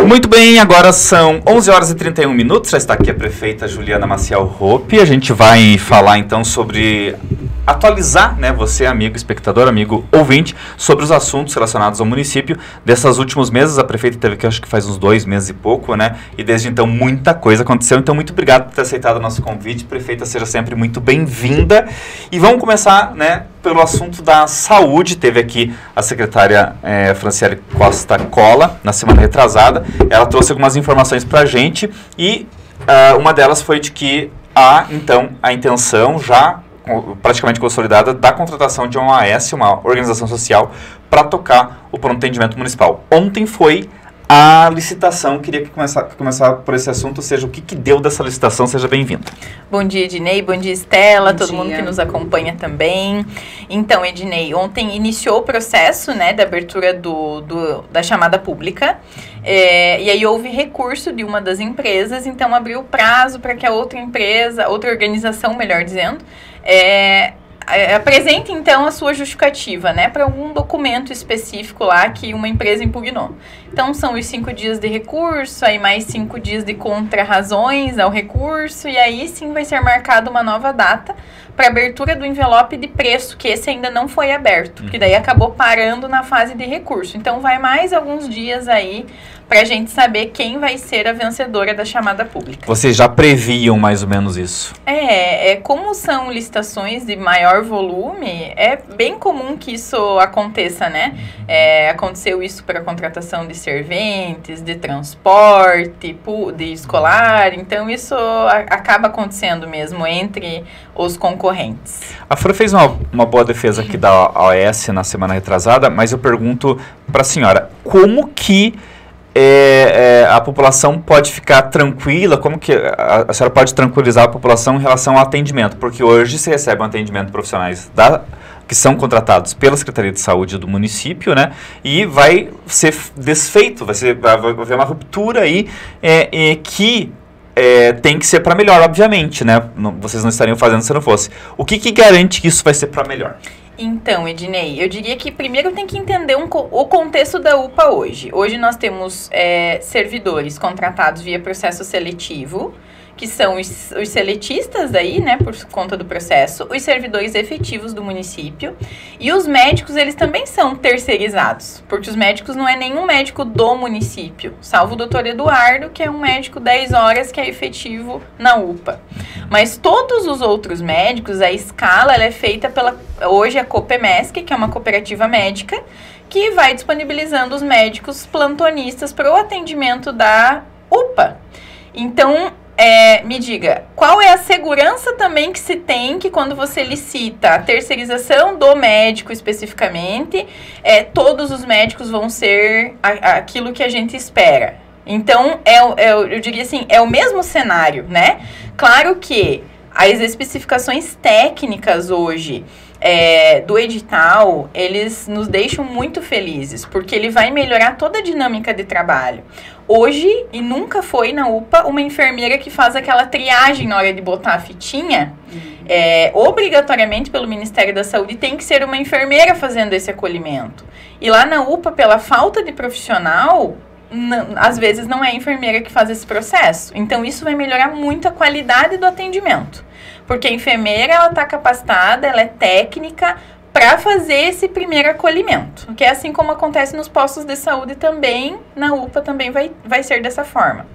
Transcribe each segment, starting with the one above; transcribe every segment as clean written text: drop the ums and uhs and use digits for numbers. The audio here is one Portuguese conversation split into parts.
Muito bem, agora são 11 horas e 31 minutos, já está aqui a prefeita Juliana Maciel Hoppe. A gente vai falar então sobre atualizar, né, você, amigo espectador, amigo ouvinte, sobre os assuntos relacionados ao município. Desses últimos meses, a prefeita teve aqui, acho que faz uns 2 meses e pouco, né, e desde então muita coisa aconteceu. Então, muito obrigado por ter aceitado o nosso convite. Prefeita, seja sempre muito bem-vinda. E vamos começar, né, pelo assunto da saúde. Teve aqui a secretária Franciele Costa Colla, na semana retrasada. Ela trouxe algumas informações para a gente e uma delas foi de que há, então, a intenção já praticamente consolidada da contratação de uma OAS, uma organização social, para tocar o pronto atendimento municipal. Ontem foi a licitação, queria que começar por esse assunto, ou seja, o que deu dessa licitação. Seja bem-vinda. Bom dia, Ednei, bom dia, Estela, Bom todo dia. mundo que nos acompanha também. Então, Ednei, ontem iniciou o processo, né, da abertura da chamada pública, e aí houve recurso de uma das empresas, então abriu prazo para que a outra empresa, outra organização, melhor dizendo, apresente então a sua justificativa, né, para algum documento específico lá que uma empresa impugnou. Então são os 5 dias de recurso, aí mais 5 dias de contra-razões ao recurso, e aí sim vai ser marcada uma nova data para abertura do envelope de preço, que esse ainda não foi aberto, que daí acabou parando na fase de recurso. Então vai mais alguns dias aí para a gente saber quem vai ser a vencedora da chamada pública. Vocês já previam mais ou menos isso? Como são licitações de maior volume, é bem comum que isso aconteça, né? Aconteceu isso para a contratação de serventes, de transporte, de escolar, então isso acaba acontecendo mesmo entre os concorrentes. A Fran fez uma boa defesa aqui da OAS na semana retrasada, mas eu pergunto para a senhora, como que a população pode ficar tranquila, como que a senhora pode tranquilizar a população em relação ao atendimento? Porque hoje se recebe um atendimento de profissionais que são contratados pela Secretaria de Saúde do município, né? E vai ser desfeito, vai haver uma ruptura aí que tem que ser para melhor, obviamente, né? Vocês não estariam fazendo se não fosse. O que garante que isso vai ser para melhor? Então, Ednei, eu diria que primeiro tem que entender o contexto da UPA hoje. Hoje nós temos servidores contratados via processo seletivo, que são os seletistas aí, né, por conta do processo, os servidores efetivos do município, e os médicos, eles também são terceirizados, porque os médicos não é nenhum médico do município, salvo o doutor Eduardo, que é um médico 10 horas, que é efetivo na UPA. Mas todos os outros médicos, a escala, ela é feita hoje a Copemesc, que é uma cooperativa médica, que vai disponibilizando os médicos plantonistas para o atendimento da UPA. Então, me diga, qual é a segurança também que se tem que quando você licita a terceirização do médico especificamente, todos os médicos vão ser aquilo que a gente espera? Então, eu diria assim, é o mesmo cenário, né? Claro que as especificações técnicas hoje do edital, eles nos deixam muito felizes, porque ele vai melhorar toda a dinâmica de trabalho. Hoje, e nunca foi na UPA, uma enfermeira que faz aquela triagem na hora de botar a fitinha, obrigatoriamente pelo Ministério da Saúde tem que ser uma enfermeira fazendo esse acolhimento. E lá na UPA, pela falta de profissional, às vezes não é a enfermeira que faz esse processo. Então, isso vai melhorar muito a qualidade do atendimento. Porque a enfermeira, ela está capacitada, ela é técnica para fazer esse primeiro acolhimento. Que é assim como acontece nos postos de saúde também, na UPA também vai ser dessa forma.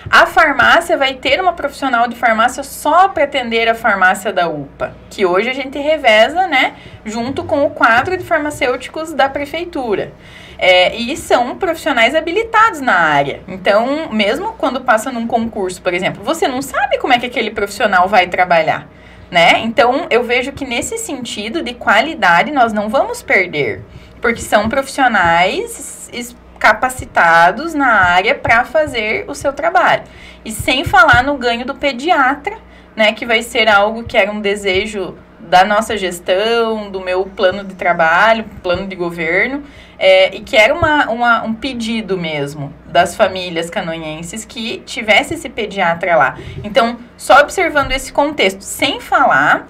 A farmácia vai ter uma profissional de farmácia só para atender a farmácia da UPA, que hoje a gente reveza, né, junto com o quadro de farmacêuticos da prefeitura. E são profissionais habilitados na área. Então, mesmo quando passa num concurso, por exemplo, você não sabe como é que aquele profissional vai trabalhar, né? Então, eu vejo que nesse sentido de qualidade nós não vamos perder, porque são profissionais capacitados na área para fazer o seu trabalho. E sem falar no ganho do pediatra, né, que vai ser algo que era um desejo da nossa gestão, do meu plano de trabalho, plano de governo, e que era um pedido mesmo das famílias canoenses que tivesse esse pediatra lá. Então, só observando esse contexto, sem falar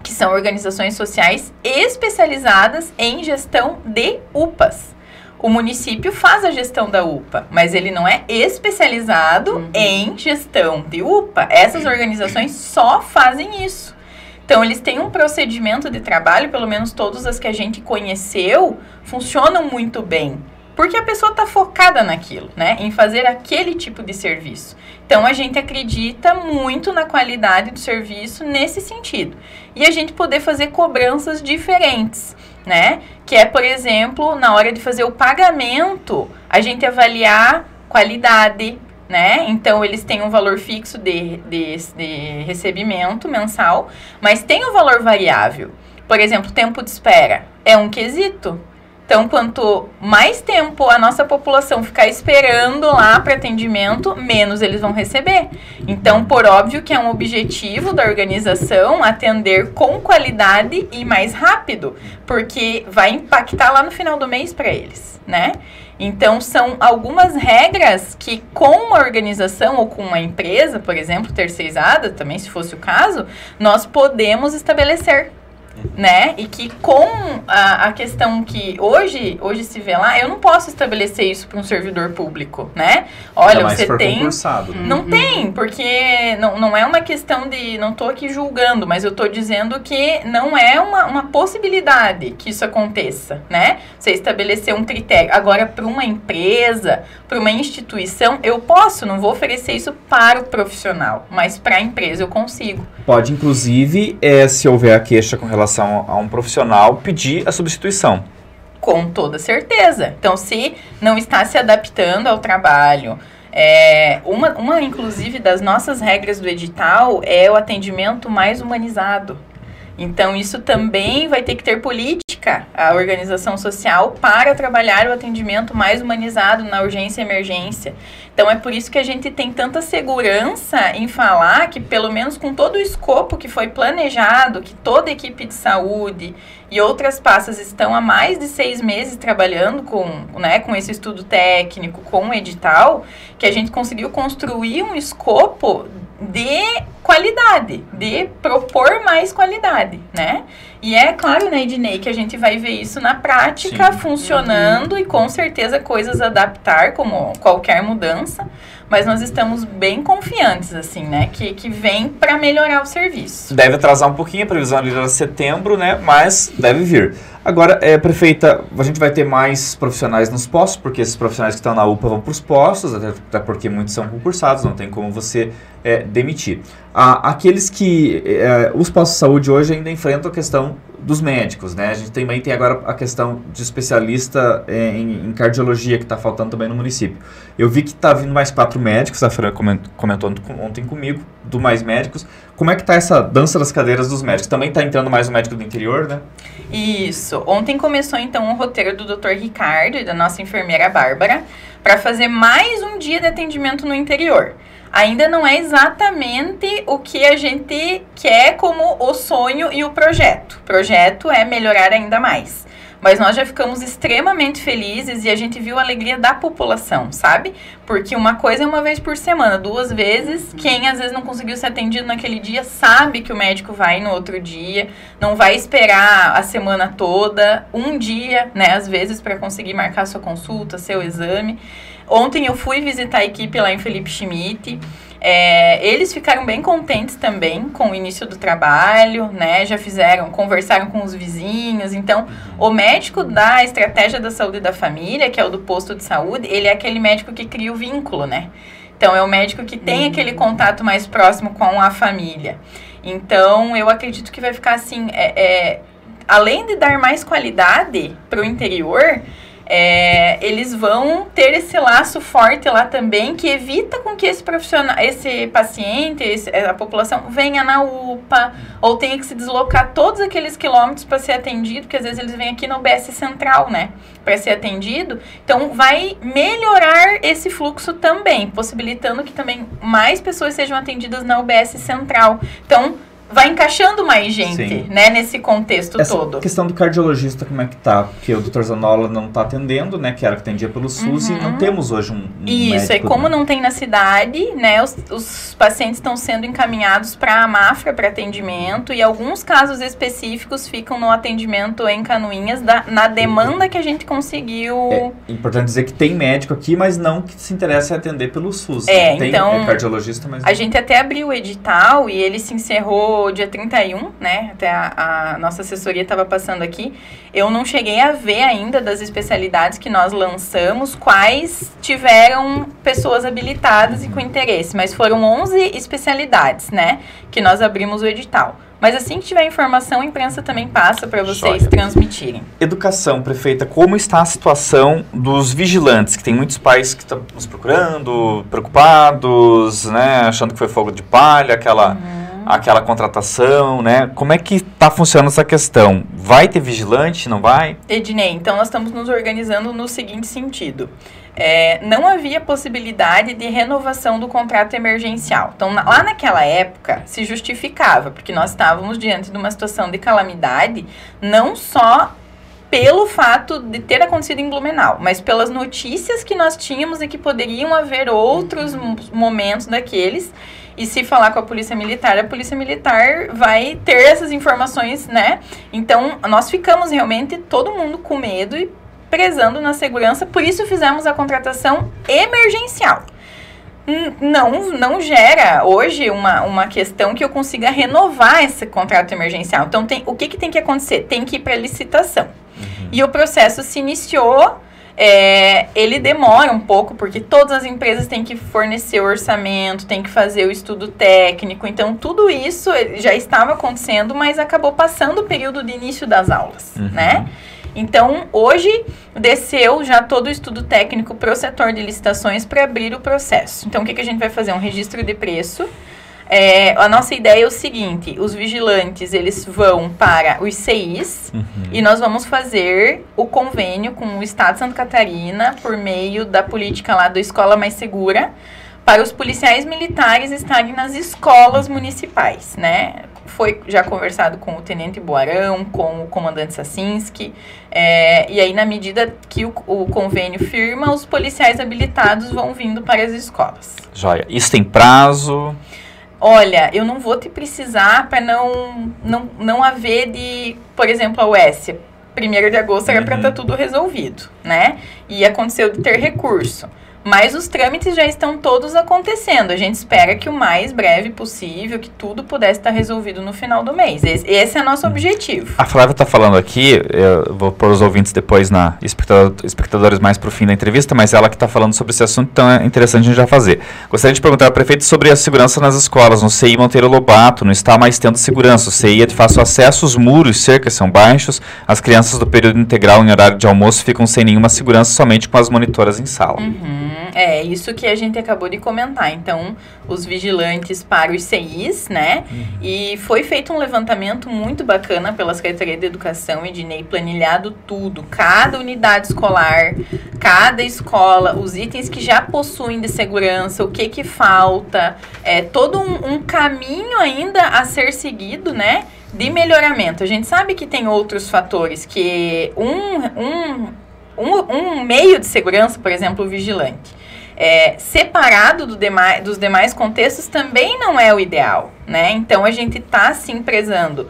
que são organizações sociais especializadas em gestão de UPAs. O município faz a gestão da UPA, mas ele não é especializado em gestão de UPA. Essas organizações só fazem isso. Então, eles têm um procedimento de trabalho, pelo menos todas as que a gente conheceu, funcionam muito bem. Porque a pessoa está focada naquilo, né? Em fazer aquele tipo de serviço. Então, a gente acredita muito na qualidade do serviço nesse sentido. E a gente poder fazer cobranças diferentes, né? Que é, por exemplo, na hora de fazer o pagamento, a gente avaliar qualidade, né? Então, eles têm um valor fixo de recebimento mensal, mas tem um valor variável. Por exemplo, tempo de espera é um quesito. Então, quanto mais tempo a nossa população ficar esperando lá para atendimento, menos eles vão receber. Então, por óbvio que é um objetivo da organização atender com qualidade e mais rápido, porque vai impactar lá no final do mês para eles, né? Então, são algumas regras que com uma organização ou com uma empresa, por exemplo, terceirizada, também se fosse o caso, nós podemos estabelecer, né? E que com a questão que hoje se vê lá, eu não posso estabelecer isso para um servidor público, né? Olha, você tem... concursado, né? Não tem, porque não é uma questão de... Não estou aqui julgando, mas eu estou dizendo que não é uma possibilidade que isso aconteça, né? Você estabelecer um critério. Agora, para uma empresa, para uma instituição, eu posso, não vou oferecer isso para o profissional, mas para a empresa eu consigo. Pode, inclusive, se houver a queixa com relação a um profissional, pedir a substituição. Com toda certeza. Então, se não está se adaptando ao trabalho, uma inclusive, das nossas regras do edital é o atendimento mais humanizado. Então, isso também vai ter que ter política, a organização social, para trabalhar o atendimento mais humanizado na urgência e emergência. Então, é por isso que a gente tem tanta segurança em falar que, pelo menos com todo o escopo que foi planejado, que toda a equipe de saúde e outras pastas estão há mais de 6 meses trabalhando com esse estudo técnico, com o edital, que a gente conseguiu construir um escopo de qualidade, de propor mais qualidade, né? E é claro, né, Ednei, que a gente vai ver isso na prática, funcionando e com certeza coisas a adaptar, como qualquer mudança, mas nós estamos bem confiantes, assim, né, que vem para melhorar o serviço. Deve atrasar um pouquinho, a previsão ali era setembro, né, mas deve vir. Agora, prefeita, a gente vai ter mais profissionais nos postos, porque esses profissionais que estão na UPA vão para os postos, até porque muitos são concursados, não tem como você demitir. Aqueles que... os postos de saúde hoje ainda enfrentam a questão dos médicos, né? A gente também tem agora a questão de especialista em cardiologia, que está faltando também no município. Eu vi que está vindo mais 4 médicos, a Fran comentou ontem comigo, do mais médicos. Como é que está essa dança das cadeiras dos médicos? Também está entrando mais um médico do interior, né? Isso. Ontem começou, então, o roteiro do Dr. Ricardo e da nossa enfermeira Bárbara para fazer mais um dia de atendimento no interior. Ainda não é exatamente o que a gente quer como o sonho e o projeto. O projeto é melhorar ainda mais. Mas nós já ficamos extremamente felizes e a gente viu a alegria da população, sabe? Porque uma coisa é uma vez por semana, 2 vezes. Quem às vezes não conseguiu ser atendido naquele dia sabe que o médico vai no outro dia, não vai esperar a semana toda, um dia, né, às vezes, para conseguir marcar sua consulta, seu exame. Ontem eu fui visitar a equipe lá em Felipe Schmidt. Eles ficaram bem contentes também com o início do trabalho, né? Já conversaram com os vizinhos. Então, o médico da estratégia da saúde da família, que é o do posto de saúde, ele é aquele médico que cria o vínculo, né? Então, é o médico que tem aquele contato mais próximo com a família. Então, eu acredito que vai ficar assim, além de dar mais qualidade para o interior, eles vão ter esse laço forte lá também, que evita com que esse paciente, a população venha na UPA, ou tenha que se deslocar todos aqueles quilômetros para ser atendido, porque às vezes eles vêm aqui no UBS Central, né, para ser atendido. Então, vai melhorar esse fluxo também, possibilitando que também mais pessoas sejam atendidas na UBS Central. Então, vai encaixando mais gente, Sim. né, nesse contexto Essa todo. questão do cardiologista, como é que tá? Porque o Dr. Zanola não está atendendo, né, que era que atendia pelo SUS, e não temos hoje um Isso, médico, e como não tem na cidade, né, os pacientes estão sendo encaminhados para a Mafra para atendimento, e alguns casos específicos ficam no atendimento em Canoinhas, na demanda que a gente conseguiu. É importante dizer que tem médico aqui, mas não que se interessa em atender pelo SUS. Tem então, cardiologista, mas a gente até abriu o edital e ele se encerrou dia 31, né? Até a nossa assessoria estava passando aqui. Eu não cheguei a ver ainda das especialidades que nós lançamos, quais tiveram pessoas habilitadas e com interesse. Mas foram 11 especialidades, né? Que nós abrimos o edital. Mas assim que tiver informação, a imprensa também passa para vocês transmitirem. Educação, prefeita, como está a situação dos vigilantes? Que tem muitos pais que estão nos procurando, preocupados, né? Achando que foi fogo de palha, aquela contratação, né? Como é que está funcionando essa questão? Vai ter vigilante, não vai? Ednei, então nós estamos nos organizando no seguinte sentido. Não havia possibilidade de renovação do contrato emergencial. Então, lá naquela época, se justificava, porque nós estávamos diante de uma situação de calamidade, não só pelo fato de ter acontecido em Blumenau, mas pelas notícias que nós tínhamos e que poderiam haver outros momentos daqueles. E se falar com a Polícia Militar vai ter essas informações, né? Então, nós ficamos realmente, todo mundo com medo e prezando na segurança, por isso fizemos a contratação emergencial. Não gera hoje uma questão que eu consiga renovar esse contrato emergencial. Então, o que tem que acontecer? Tem que ir para licitação. E o processo se iniciou. Ele demora um pouco, porque todas as empresas têm que fornecer o orçamento, têm que fazer o estudo técnico, então tudo isso já estava acontecendo, mas acabou passando o período de início das aulas, né? Então, hoje, desceu já todo o estudo técnico para o setor de licitações para abrir o processo. Então, o que a gente vai fazer? Um registro de preço. A nossa ideia é o seguinte, os vigilantes, eles vão para os CIs e nós vamos fazer o convênio com o Estado de Santa Catarina por meio da política lá do Escola Mais Segura para os policiais militares estarem nas escolas municipais, né? Foi já conversado com o Tenente Boarão, com o Comandante Sacinski, e aí na medida que o convênio firma, os policiais habilitados vão vindo para as escolas. Joia. Isso tem prazo? Olha, eu não vou te precisar para não haver de, por exemplo, a UES, 1º de agosto era para estar tudo resolvido, né? E aconteceu de ter recurso. Mas os trâmites já estão todos acontecendo. A gente espera que o mais breve possível, que tudo pudesse estar resolvido no final do mês. Esse é o nosso objetivo. A Flávia está falando aqui, eu vou pôr os ouvintes depois, espectadores mais para o fim da entrevista, mas ela que está falando sobre esse assunto, então é interessante a gente já fazer. Gostaria de perguntar ao prefeito sobre a segurança nas escolas. No CI Monteiro Lobato, não está mais tendo segurança. O CI é de fácil acesso, os muros, cercas são baixos, as crianças do período integral em horário de almoço ficam sem nenhuma segurança, somente com as monitoras em sala. Isso que a gente acabou de comentar. Então, os vigilantes para os CIs, né? E foi feito um levantamento muito bacana pela Secretaria de Educação e Ednei, planilhado tudo. Cada unidade escolar, cada escola, os itens que já possuem de segurança, o que falta. Todo um caminho ainda a ser seguido, né? De melhoramento. A gente sabe que tem outros fatores, que um meio de segurança, por exemplo, o vigilante, separado dos demais contextos também não é o ideal, né? Então, a gente está, sim, prezando.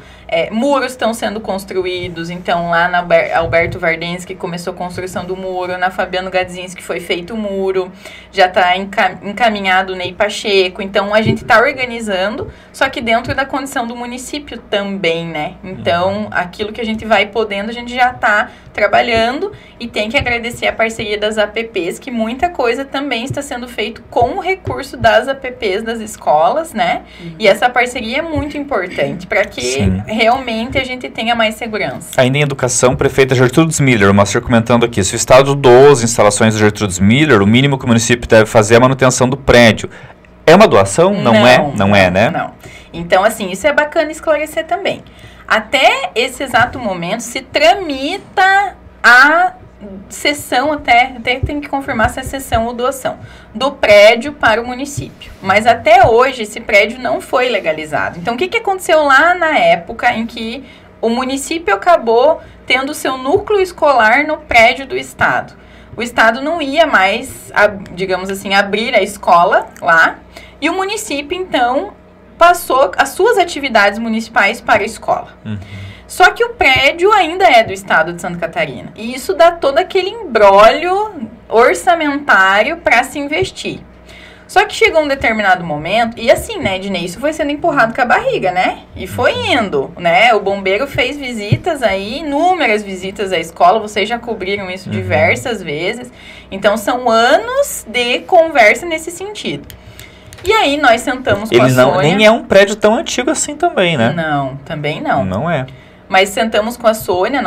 Muros estão sendo construídos, então lá na Alberto Vardenski começou a construção do muro, na Fabiano Gadzinski foi feito o muro, já está encaminhado o Ney Pacheco, então a gente está organizando, só que dentro da condição do município também, né? Então, aquilo que a gente vai podendo, a gente já está trabalhando e tem que agradecer a parceria das APPs, que muita coisa também está sendo feito com o recurso das APPs das escolas, né? E essa parceria é muito importante para que realmente a gente tenha mais segurança. Ainda em educação, prefeita Gertrudes Miller, o Master comentando aqui, se o Estado doa as instalações da Gertrudes Miller, o mínimo que o município deve fazer é a manutenção do prédio. É uma doação? Não é, né? Não. Então, assim, isso é bacana esclarecer também. Até esse exato momento se tramita a cessão, até tem que confirmar se é cessão ou doação, do prédio para o município. Mas até hoje esse prédio não foi legalizado. Então o que aconteceu lá na época em que o município acabou tendo seu núcleo escolar no prédio do Estado? O Estado não ia mais, digamos assim, abrir a escola lá, e o município, então, passou as suas atividades municipais para a escola. Só que o prédio ainda é do Estado de Santa Catarina. E isso dá todo aquele imbróglio orçamentário para se investir. Só que chegou um determinado momento, e assim, né, Ednei, isso foi sendo empurrado com a barriga, né? E foi indo, né? O bombeiro fez visitas aí, inúmeras visitas à escola, vocês já cobriram isso diversas vezes. Então, são anos de conversa nesse sentido. E aí, nós sentamos com a Sônia... Nem é um prédio tão antigo assim também, né? Não, também não. Não é. Mas sentamos com a Sônia,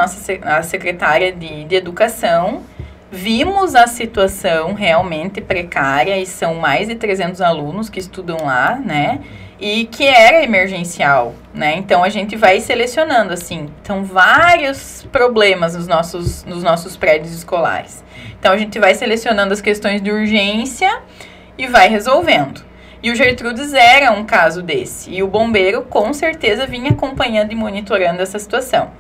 a secretária de Educação, vimos a situação realmente precária, e são mais de 300 alunos que estudam lá, né? E que era emergencial, né? Então, a gente vai selecionando, assim, são vários problemas nos nossos prédios escolares. Então, a gente vai selecionando as questões de urgência e vai resolvendo. E o Gertrudes era um caso desse. E o bombeiro, com certeza, vinha acompanhando e monitorando essa situação.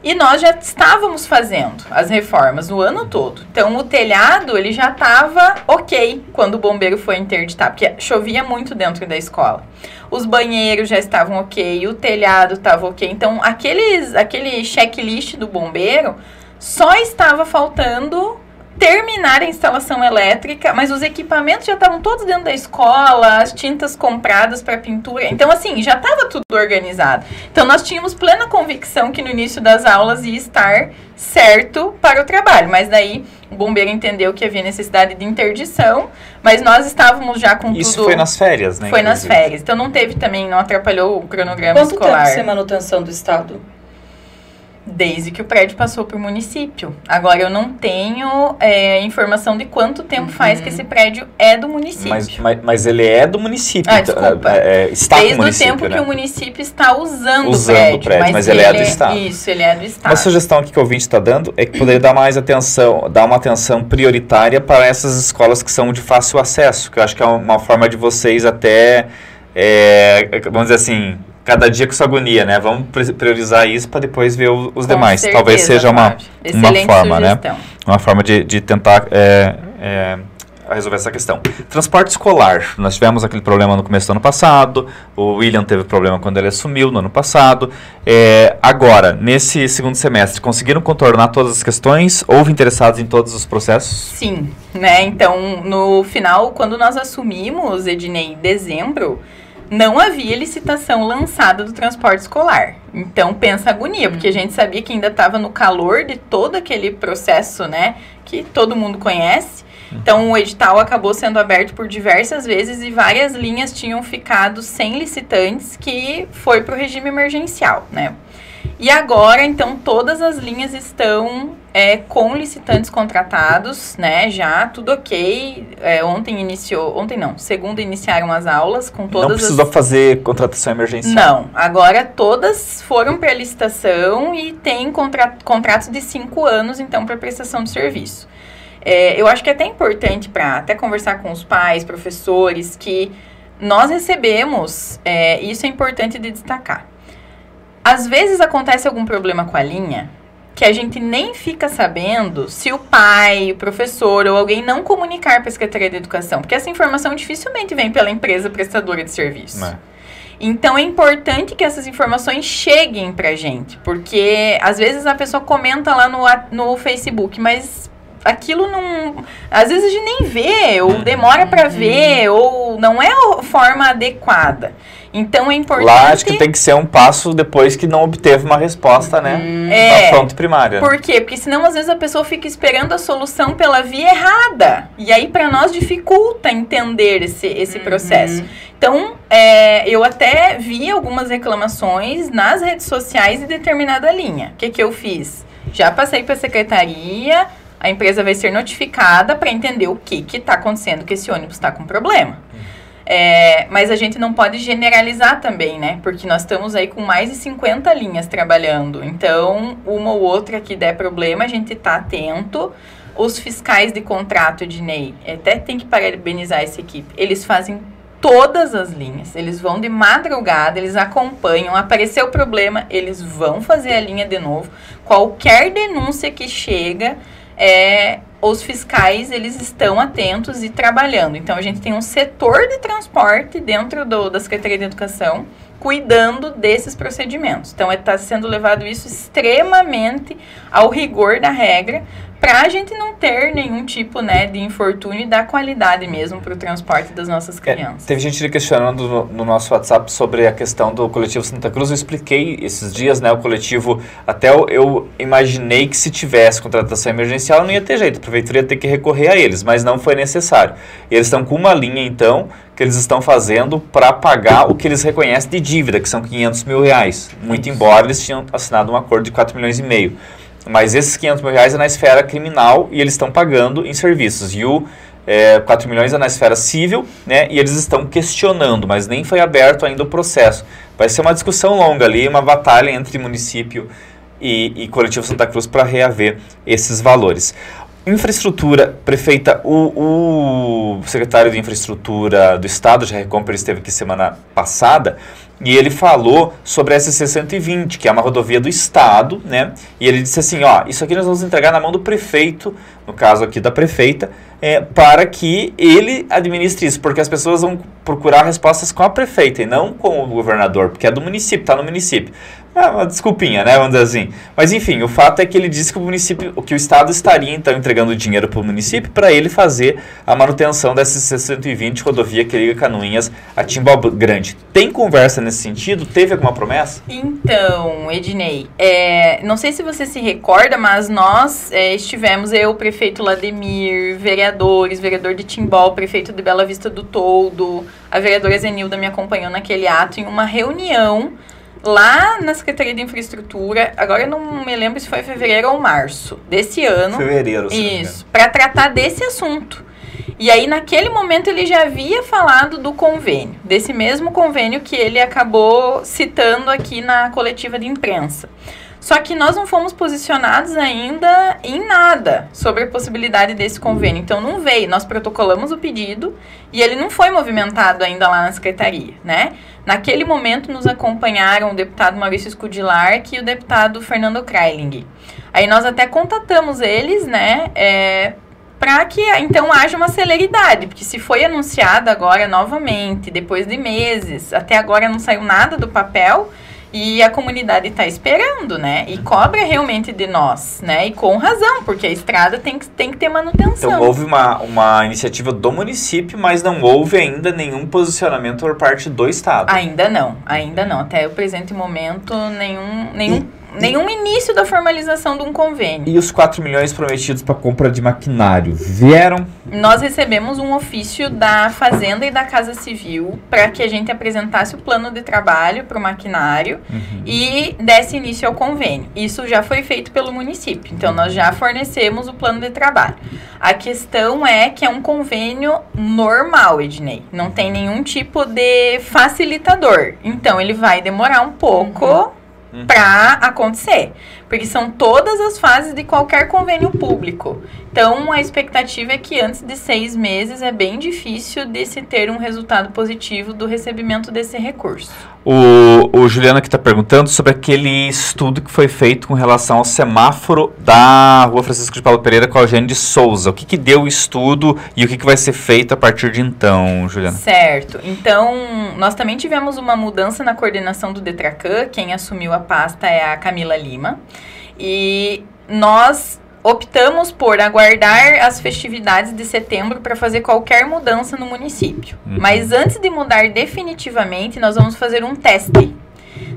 E nós já estávamos fazendo as reformas o ano todo. Então, o telhado, ele já estava ok quando o bombeiro foi interditar, porque chovia muito dentro da escola. Os banheiros já estavam ok, o telhado estava ok. Então, aquele checklist do bombeiro só estava faltando terminar a instalação elétrica, mas os equipamentos já estavam todos dentro da escola, as tintas compradas para pintura. Então, assim, já estava tudo organizado. Então, nós tínhamos plena convicção que no início das aulas ia estar certo para o trabalho. Mas daí, o bombeiro entendeu que havia necessidade de interdição, mas nós estávamos já com Isso tudo... foi nas férias, né? Foi nas férias. Então, não teve também, não atrapalhou o cronograma escolar. Quanto tempo sem manutenção do Estado? Desde que o prédio passou para o município. Agora, eu não tenho informação de quanto tempo faz que esse prédio é do município. Mas ele é do município. Desculpa. Está Desde com o município, o tempo né? que o município está usando o prédio. Mas ele é do Estado. Isso, ele é do Estado. Uma sugestão aqui que o ouvinte está dando é que poderia dar mais atenção, dar uma atenção prioritária para essas escolas que são de fácil acesso, que eu acho que é uma forma de vocês até, vamos dizer assim... Cada dia com sua agonia, né? Vamos priorizar isso para depois ver os demais. Certeza, talvez seja uma forma, sugestão. né? Uma forma de tentar resolver essa questão. Transporte escolar. Nós tivemos aquele problema no começo do ano passado. O William teve problema quando ele assumiu no ano passado. Agora, nesse segundo semestre, conseguiram contornar todas as questões? Houve interessados em todos os processos? Sim, né? Então, no final, quando nós assumimos, Ednei, em dezembro, não havia licitação lançada do transporte escolar. Então, pensa a agonia, porque a gente sabia que ainda estava no calor de todo aquele processo, né, que todo mundo conhece. Então, o edital acabou sendo aberto por diversas vezes e várias linhas tinham ficado sem licitantes, que foi para o regime emergencial, né. E agora, então, todas as linhas estão com licitantes contratados, né, já, tudo ok. Segunda iniciaram as aulas com todas. Não precisou fazer contratação emergencial? Não, agora todas foram para licitação e tem contratos de 5 anos, então, para prestação de serviço. Eu acho que é até importante para até conversar com os pais, professores, que nós recebemos, isso é importante de destacar. Às vezes acontece algum problema com a linha que a gente nem fica sabendo se o pai, o professor ou alguém não comunicar para a Secretaria de Educação, porque essa informação dificilmente vem pela empresa prestadora de serviço. Então, é importante que essas informações cheguem para a gente, porque às vezes a pessoa comenta lá no Facebook, mas aquilo não... Às vezes a gente nem vê, ou demora para ver, ou não é a forma adequada. Então, é importante... Lá, acho que tem que ser um passo depois que não obteve uma resposta, né? Na fonte primária. Por quê? Porque senão, às vezes, a pessoa fica esperando a solução pela via errada. E aí, para nós, dificulta entender esse processo. Então, eu até vi algumas reclamações nas redes sociais de determinada linha. O que eu fiz? Já passei para a secretaria, a empresa vai ser notificada para entender o que está acontecendo, que esse ônibus está com problema. Mas a gente não pode generalizar também, né? Porque nós estamos aí com mais de 50 linhas trabalhando. Então, uma ou outra que der problema, a gente tá atento. Os fiscais de contrato, Ednei, até tem que parabenizar essa equipe. Eles fazem todas as linhas. Eles vão de madrugada, eles acompanham. Apareceu o problema, eles vão fazer a linha de novo. Qualquer denúncia que chega, os fiscais, eles estão atentos e trabalhando. Então, a gente tem um setor de transporte dentro da Secretaria de Educação cuidando desses procedimentos. Então, está sendo levado isso extremamente ao rigor da regra para a gente não ter nenhum tipo, né, de infortúnio e dar qualidade mesmo para o transporte das nossas crianças. Teve gente questionando no nosso WhatsApp sobre a questão do coletivo Santa Cruz. Eu expliquei esses dias, né, o coletivo, até eu imaginei que se tivesse contratação emergencial não ia ter jeito, a prefeitura ia ter que recorrer a eles, mas não foi necessário. E eles estão com uma linha, então, que eles estão fazendo para pagar o que eles reconhecem de dívida, que são R$500 mil, muito embora eles tinham assinado um acordo de 4,5 milhões. Mas esses R$500 mil é na esfera criminal e eles estão pagando em serviços. E o 4 milhões é na esfera civil, né? E eles estão questionando, mas nem foi aberto ainda o processo. Vai ser uma discussão longa ali, uma batalha entre município e Coletivo Santa Cruz para reaver esses valores. Infraestrutura, prefeita, o secretário de Infraestrutura do Estado, Jair Comper, esteve aqui semana passada, e ele falou sobre a SC-120, que é uma rodovia do Estado, né? E ele disse assim, ó, isso aqui nós vamos entregar na mão do prefeito, no caso aqui da prefeita, para que ele administre isso, porque as pessoas vão procurar respostas com a prefeita e não com o governador, porque é do município, está no município. É uma desculpinha, né, vamos dizer assim. Mas enfim, o fato é que ele disse que o Estado estaria então entregando dinheiro para o município para ele fazer a manutenção da SC-120, rodovia que liga Canoinhas a Timbó Grande. Tem conversa nesse sentido? Teve alguma promessa? Então, Ednei, não sei se você se recorda, mas nós estivemos, o prefeito Lademir, vereador de Timbó, prefeito de Bela Vista do Toldo, a vereadora Zenilda me acompanhou naquele ato, em uma reunião lá na Secretaria de Infraestrutura. Agora eu não me lembro se foi fevereiro ou março desse ano. Fevereiro, sim. Isso, para tratar desse assunto. E aí, naquele momento, ele já havia falado do convênio, desse mesmo convênio que ele acabou citando aqui na coletiva de imprensa. Só que nós não fomos posicionados ainda em nada sobre a possibilidade desse convênio. Então, não veio. Nós protocolamos o pedido e ele não foi movimentado ainda lá na secretaria, né? Naquele momento, nos acompanharam o deputado Maurício Scudilar e o deputado Fernando Kreiling. Aí, nós até contatamos eles, né? Para que, então, haja uma celeridade, porque se foi anunciado agora novamente, depois de meses, até agora não saiu nada do papel, e a comunidade está esperando, né? E cobra realmente de nós, né? E com razão, porque a estrada tem que ter manutenção. Então, houve uma iniciativa do município, mas não houve ainda nenhum posicionamento por parte do Estado. Ainda não. Até o presente momento, nenhum início da formalização de um convênio. E os 4 milhões prometidos para compra de maquinário vieram? Nós recebemos um ofício da Fazenda e da Casa Civil para que a gente apresentasse o plano de trabalho para o maquinário e desse início ao convênio. Isso já foi feito pelo município, então nós já fornecemos o plano de trabalho. A questão é que é um convênio normal, Ednei, não tem nenhum tipo de facilitador, então ele vai demorar um pouco para acontecer, porque são todas as fases de qualquer convênio público. Então, a expectativa é que antes de 6 meses é bem difícil de se ter um resultado positivo do recebimento desse recurso. O Juliano aqui está perguntando sobre aquele estudo que foi feito com relação ao semáforo da Rua Francisco de Paulo Pereira com a Eugênio de Souza. O que deu o estudo e o que vai ser feito a partir de então, Juliana? Certo. Então, nós também tivemos uma mudança na coordenação do DETRACAN. Quem assumiu a pasta é a Camila Lima. E nós optamos por aguardar as festividades de setembro para fazer qualquer mudança no município. Mas antes de mudar definitivamente, nós vamos fazer um teste,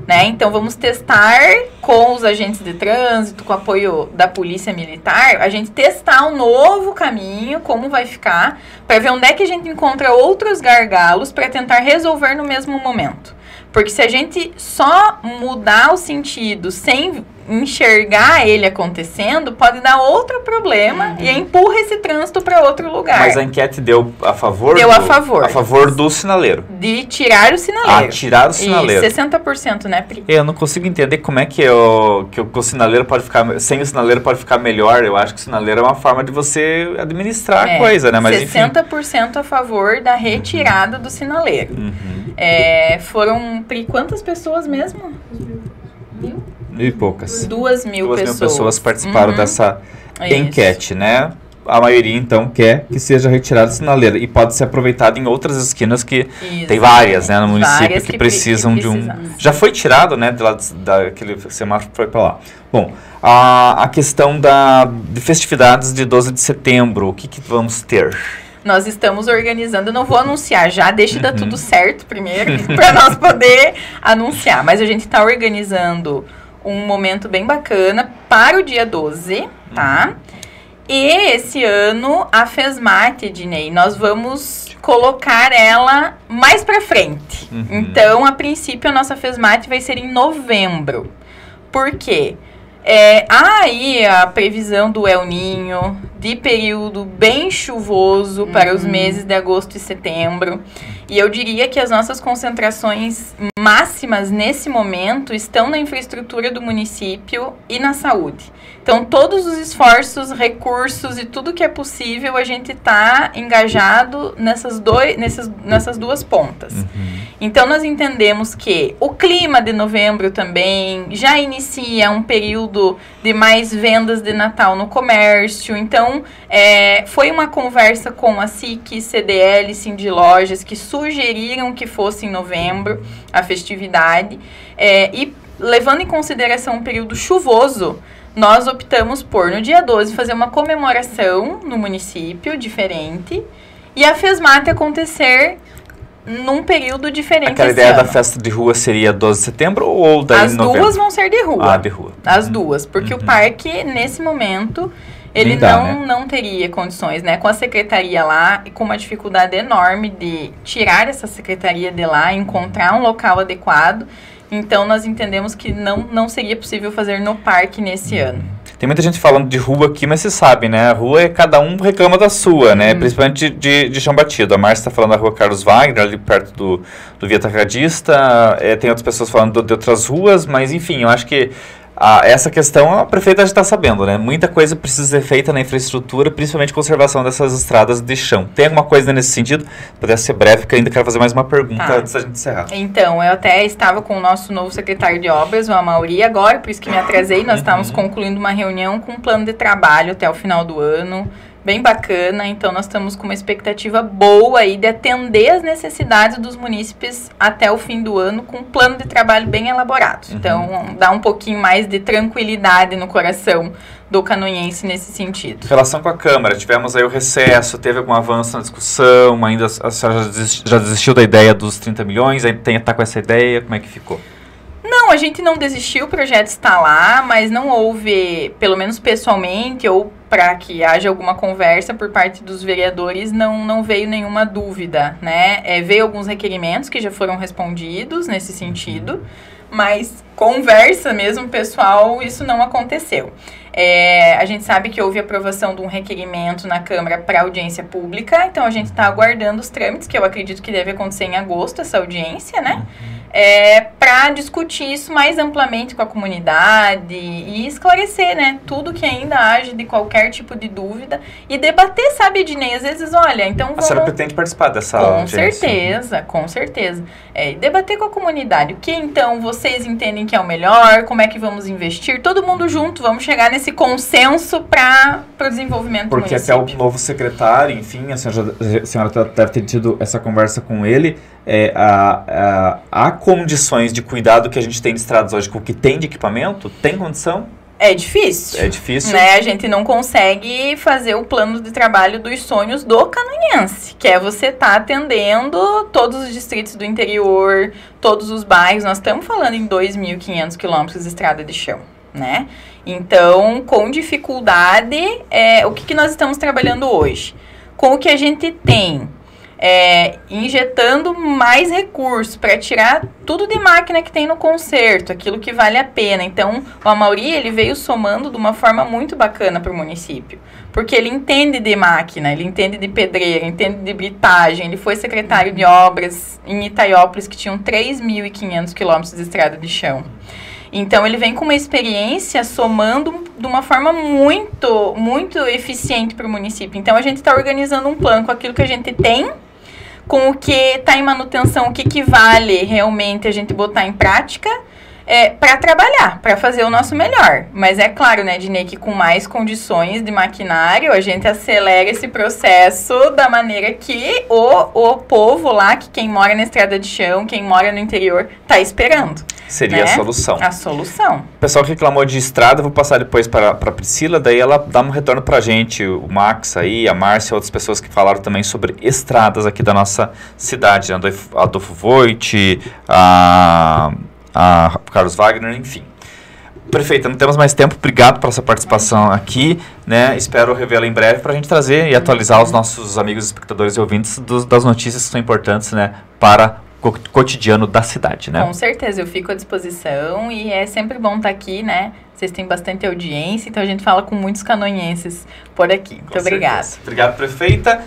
né? Então, vamos testar com os agentes de trânsito, com o apoio da Polícia Militar, a gente testar um novo caminho, como vai ficar, para ver onde é que a gente encontra outros gargalos para tentar resolver no mesmo momento. Porque se a gente só mudar o sentido sem enxergar ele acontecendo, pode dar outro problema e empurra esse trânsito para outro lugar. Mas a enquete deu a favor? Deu a favor. A favor do sinaleiro. De tirar o sinaleiro. Tirar o sinaleiro. E 60%, né, Pri? Eu não consigo entender como é que o sinaleiro pode ficar... Sem o sinaleiro pode ficar melhor. Eu acho que o sinaleiro é uma forma de você administrar a coisa, né? Mas 60% a favor da retirada do sinaleiro. Foram, Pri, quantas pessoas mesmo? 1.000? 1.000 e poucas. 2.000 pessoas participaram dessa enquete, né? A maioria, então, quer que seja retirado o sinaleiro. E pode ser aproveitado em outras esquinas que tem várias, né? No município que precisam de um... Já foi tirado, né? Daquele semáforo foi para lá. Bom, a questão de festividades de 12 de setembro. O que vamos ter? Nós estamos organizando, eu não vou anunciar já, deixa dar tudo certo primeiro, para nós poder anunciar. Mas a gente está organizando um momento bem bacana para o dia 12, tá? E esse ano, a FESMAT, Ednei, nós vamos colocar ela mais para frente. Então, a princípio, a nossa FESMAT vai ser em novembro. Por quê? Há aí a previsão do El Niño, de período bem chuvoso para os meses de agosto e setembro. E eu diria que as nossas concentrações máximas nesse momento estão na infraestrutura do município e na saúde. Então, todos os esforços, recursos e tudo que é possível, a gente está engajado nessas duas pontas. Então, nós entendemos que o clima de novembro também já inicia um período de mais vendas de Natal no comércio. Então, foi uma conversa com a SIC, CDL, Cindy Lojas, que sugeriram que fosse em novembro a festividade. E levando em consideração um período chuvoso, nós optamos por, no dia 12, fazer uma comemoração no município diferente e a FESMAT acontecer num período diferente. Aquela ideia da festa de rua seria 12 de setembro ou daí As novembro? duas vão ser de rua. De rua. As duas, porque o parque, nesse momento, ele não teria condições, né? Com a secretaria lá e com uma dificuldade enorme de tirar essa secretaria de lá, encontrar um local adequado. Então, nós entendemos que não seria possível fazer no parque nesse ano. Tem muita gente falando de rua aqui, mas você sabe, né? A rua cada um reclama da sua, né? Principalmente de chão batido. A Márcia está falando da rua Carlos Wagner, ali perto do Via Atacadista. Tem outras pessoas falando de outras ruas, mas enfim, eu acho que essa questão a prefeita já está sabendo, né? Muita coisa precisa ser feita na infraestrutura, principalmente conservação dessas estradas de chão. Tem alguma coisa nesse sentido? Pudesse ser breve, que eu ainda quero fazer mais uma pergunta antes da gente encerrar. Então, eu até estava com o nosso novo secretário de obras, o Amauri, agora, por isso que me atrasei. Nós estávamos concluindo uma reunião com um plano de trabalho até o final do ano. Bem bacana, então nós estamos com uma expectativa boa aí de atender as necessidades dos munícipes até o fim do ano com um plano de trabalho bem elaborado. Então, dá um pouquinho mais de tranquilidade no coração do canoense nesse sentido. Em relação com a Câmara, tivemos aí o recesso, teve algum avanço na discussão, ainda a senhora já desistiu da ideia dos 30 milhões, ainda está com essa ideia, como é que ficou? Não, a gente não desistiu, o projeto está lá, mas não houve, pelo menos pessoalmente, ou para que haja alguma conversa por parte dos vereadores, não veio nenhuma dúvida, né? Veio alguns requerimentos que já foram respondidos nesse sentido, mas conversa mesmo, pessoal, isso não aconteceu. A gente sabe que houve aprovação de um requerimento na Câmara para audiência pública, então a gente está aguardando os trâmites, que eu acredito que deve acontecer em agosto, essa audiência, né? Para discutir isso mais amplamente com a comunidade e esclarecer, né, tudo que ainda age de qualquer tipo de dúvida e debater, sabe, Ednei, às vezes, olha, então vamos... A senhora pretende participar dessa audiência? Com certeza. Debater com a comunidade, o que então vocês entendem que é o melhor, como é que vamos investir, todo mundo junto, vamos chegar nesse consenso para o desenvolvimento do município. Porque até o novo secretário, enfim, a senhora deve ter tido essa conversa com ele, há condições de cuidado que a gente tem de estradas hoje com o que tem de equipamento? Tem condição? É difícil. É difícil. Né? A gente não consegue fazer o plano de trabalho dos sonhos do canoense, que é você estar atendendo todos os distritos do interior, todos os bairros. Nós estamos falando em 2.500 quilômetros de estrada de chão, né? Então, com dificuldade, o que nós estamos trabalhando hoje? Com o que a gente tem injetando mais recursos para tirar tudo de máquina que tem no conserto, aquilo que vale a pena. Então, o Amaury, ele veio somando de uma forma muito bacana para o município, porque ele entende de máquina, ele entende de pedreira, entende de britagem, ele foi secretário de obras em Itaiópolis, que tinham 3.500 quilômetros de estrada de chão. Então, ele vem com uma experiência somando de uma forma muito, muito eficiente para o município. Então, a gente está organizando um plano com aquilo que a gente tem, com o que está em manutenção, o que vale realmente a gente botar em prática, para trabalhar, para fazer o nosso melhor. Mas é claro, né, Dinei, que com mais condições de maquinário, a gente acelera esse processo da maneira que o povo lá, que quem mora na estrada de chão, quem mora no interior, está esperando. Seria né? a solução. A solução. O pessoal que reclamou de estrada, eu vou passar depois para a Priscila, daí ela dá um retorno para a gente, o Max aí, a Márcia, outras pessoas que falaram também sobre estradas aqui da nossa cidade, né? Adolfo Voit, a Carlos Wagner, enfim. Prefeita, não temos mais tempo, obrigado pela sua participação aqui, né? Espero revê-la em breve para a gente trazer e atualizar os nossos amigos espectadores e ouvintes das notícias que são importantes, né, para o cotidiano da cidade, né? Com certeza, eu fico à disposição e é sempre bom estar aqui, né? Vocês têm bastante audiência, então a gente fala com muitos canonhenses por aqui. Muito obrigada. Obrigado, prefeita.